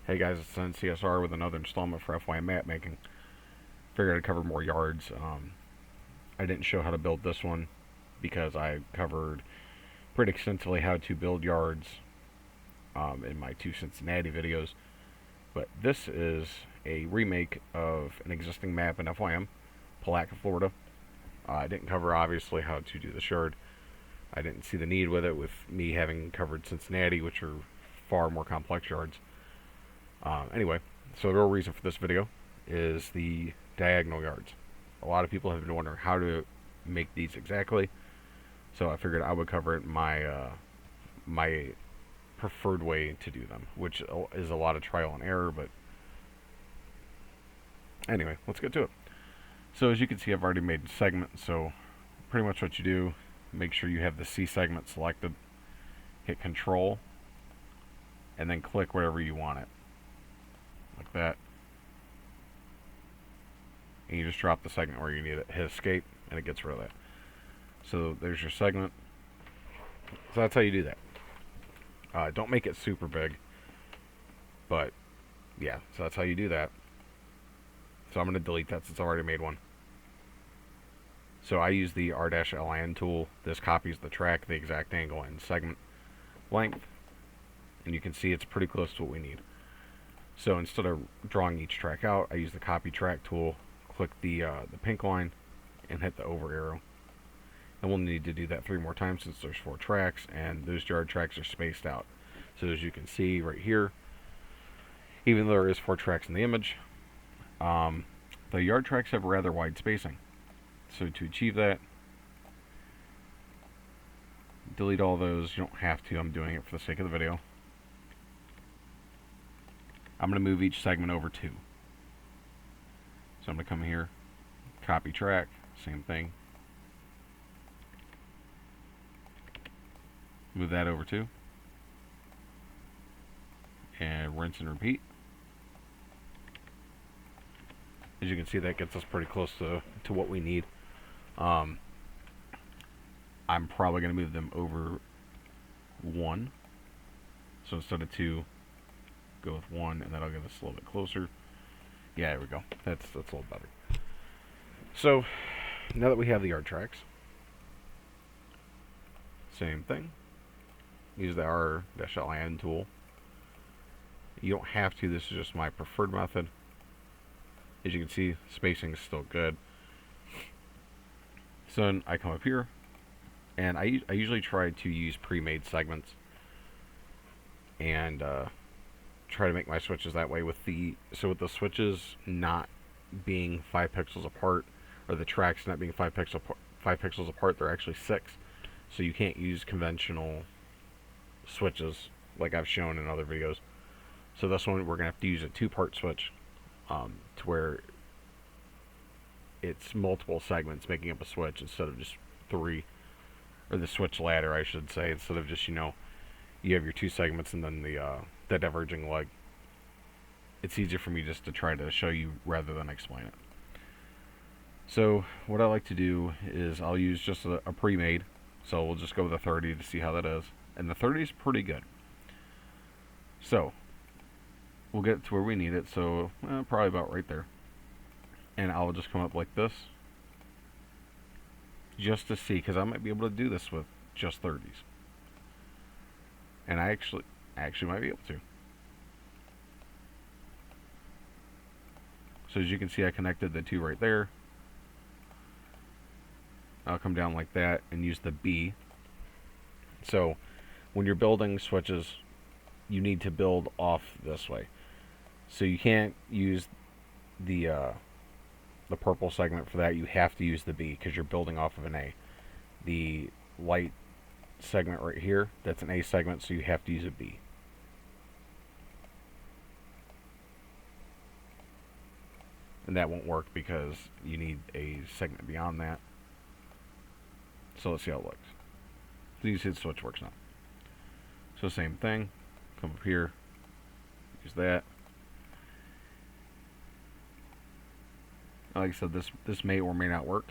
Hey guys, it's NCSR with another installment for FYM map making. Figured I'd cover more yards. I didn't show how to build this one because I covered pretty extensively how to build yards in my two Cincinnati videos. But this is a remake of an existing map in FYM, Palatka, Florida. I didn't cover obviously how to do the yard. I didn't see the need with it, with me having covered Cincinnati, which are far more complex yards. Anyway, so the real reason for this video is the diagonal yards. A lot of people have been wondering how to make these exactly, so I figured I would cover it my preferred way to do them, which is a lot of trial and error, but anyway, let's get to it. So as you can see, I've already made segments, so pretty much what you do, make sure you have the C segment selected, hit Control, and then click wherever you want it. Like that. And you just drop the segment where you need it, hit escape, and it gets rid of that. So there's your segment. So that's how you do that. Don't make it super big, but yeah, so that's how you do that. So I'm going to delete that since I already made one. So I use the R-LIN tool. This copies the track, the exact angle, and segment length. And you can see it's pretty close to what we need. So instead of drawing each track out, I use the copy track tool, click the pink line, and hit the over arrow. And we'll need to do that 3 more times since there's 4 tracks, and those yard tracks are spaced out. So as you can see right here, even though there is 4 tracks in the image, the yard tracks have rather wide spacing. So to achieve that, delete all those. You don't have to. I'm doing it for the sake of the video. I'm going to move each segment over 2. So I'm going to come here, copy track, same thing. Move that over 2. And rinse and repeat. As you can see, that gets us pretty close to what we need. I'm probably going to move them over 1. So instead of 2, go with 1, and that'll get us a little bit closer. Yeah, there we go. That's a little better. So now that we have the yard tracks, same thing. Use the R-LIN tool. You don't have to. This is just my preferred method. As you can see, spacing is still good. So then I come up here, and I usually try to use pre-made segments and try to make my switches that way. With the switches not being 5 pixels apart, or the tracks not being 5 pixels apart, they're actually 6. So you can't use conventional switches like I've shown in other videos. So this one we're gonna have to use a 2-part switch, to where it's multiple segments making up a switch instead of just 3, or the switch ladder, I should say, instead of just, you have your 2 segments and then the diverging leg. It's easier for me just to try to show you rather than explain it. So what I like to do is I'll use just a pre-made. So we'll just go with a 30 to see how that is. And the 30 is pretty good. So we'll get to where we need it. So probably about right there. And I'll just come up like this, just to see, because I might be able to do this with just 30s. And I actually might be able to. So as you can see, I connected the 2 right there. I'll come down like that and use the B. So when you're building switches, you need to build off this way. So you can't use the purple segment for that. You have to use the B because you're building off of an A. The light segment right here, that's an A segment, so you have to use a B. And that won't work because you need a segment beyond that. So let's see how it looks. So you see the switch works now. So same thing, come up here, use that. Like I said, this may or may not work.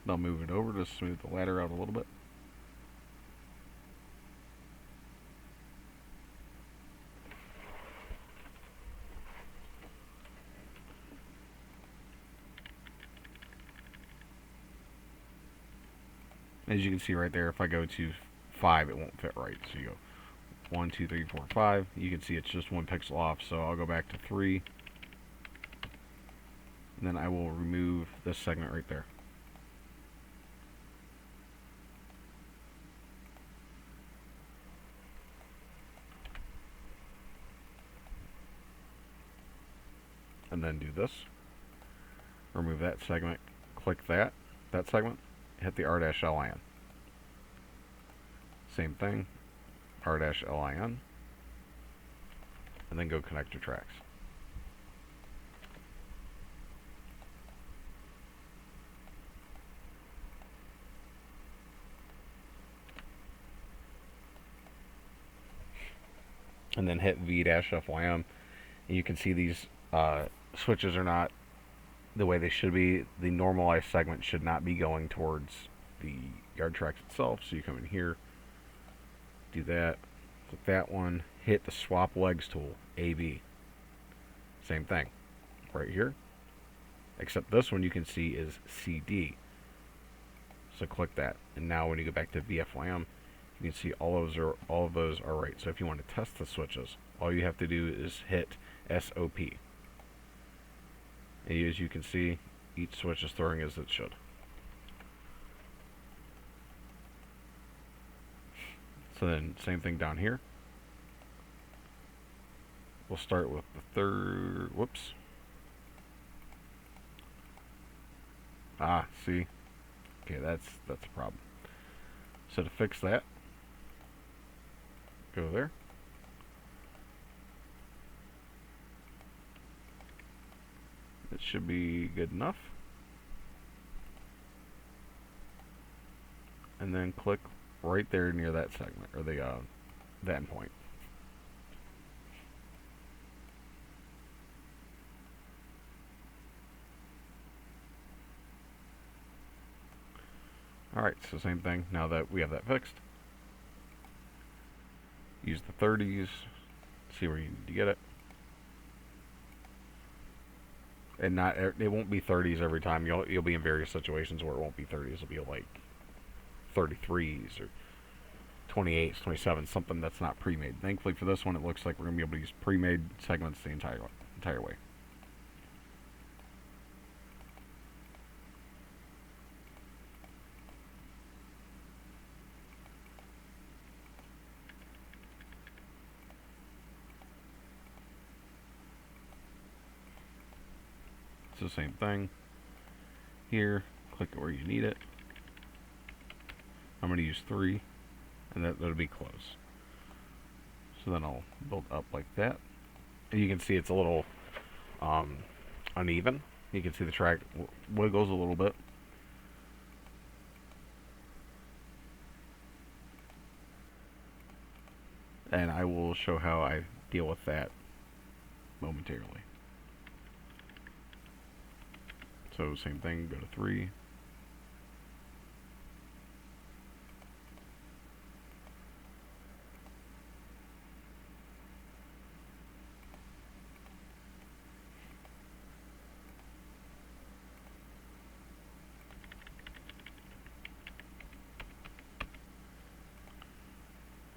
I'll move it over to smooth the ladder out a little bit. As you can see right there, if I go to 5, it won't fit right. So you go 1, 2, 3, 4, 5. You can see it's just 1 pixel off. So I'll go back to 3. And then I will remove this segment right there. And then do this. Remove that segment. Click that segment. Hit the R-LIN. Same thing. R-LIN. And then go connect your tracks. And then hit V-FYM. And you can see these switches are not the way they should be. The normalized segment should not be going towards the yard tracks itself. So you come in here, do that, click that one, hit the swap legs tool, AB. Same thing, right here. Except this one you can see is CD. So click that, and now when you go back to VFYM, you can see all of those are right. So if you want to test the switches, all you have to do is hit SOP. And as you can see, each switch is throwing as it should. So then, same thing down here. We'll start with the third. Whoops. See. Okay, that's a problem. So to fix that, go there. It should be good enough. And then click right there near that segment, or the endpoint. Alright, so same thing. Now that we have that fixed, use the 30s, see where you need to get it. And it won't be 30s every time. You'll be in various situations where it won't be 30s. It'll be like 33s or 28s, 27s, something that's not pre-made. Thankfully for this one, it looks like we're going to be able to use pre-made segments the entire way. It's the same thing. Here, click it where you need it. I'm going to use 3, and that'll be close. So then I'll build up like that. And you can see it's a little uneven. You can see the track wiggles a little bit. And I will show how I deal with that momentarily. So same thing, go to 3.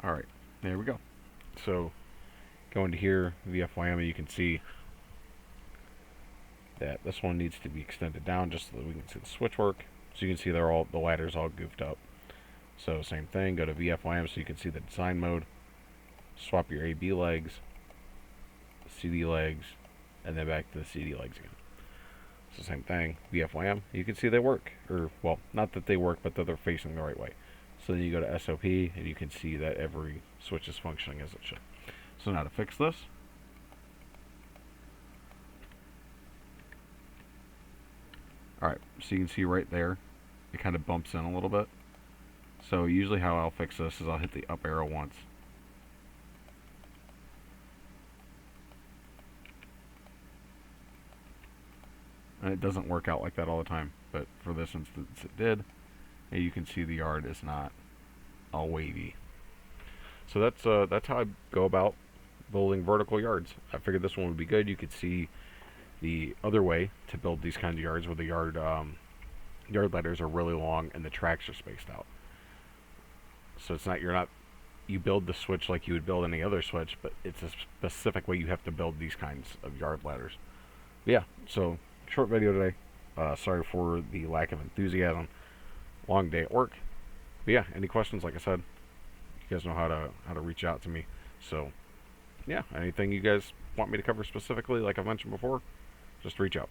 Alright, there we go. So go into here, VFYM, you can see that this one needs to be extended down just so that we can see the switch work. So you can see the ladders all goofed up. So same thing, go to VFYM so you can see the design mode. Swap your AB legs, CD legs, and then back to the CD legs again. So same thing, VFYM, you can see they work. Or, well, not that they work, but that they're facing the right way. So then you go to SOP, and you can see that every switch is functioning as it should. So now to fix this, alright, so you can see right there, it kind of bumps in a little bit. So usually how I'll fix this is I'll hit the up arrow once. And it doesn't work out like that all the time. but for this instance it did. And you can see the yard is not all wavy. So that's how I go about building vertical yards. I figured this one would be good. You could see the other way to build these kinds of yards where the yard letters are really long and the tracks are spaced out. So it's not you build the switch like you would build any other switch, but it's a specific way you have to build these kinds of yard ladders. But yeah, so short video today. Sorry for the lack of enthusiasm. Long day at work. But yeah, any questions? Like I said, you guys know how to reach out to me. So yeah, anything you guys want me to cover specifically, like I've mentioned before, just reach out.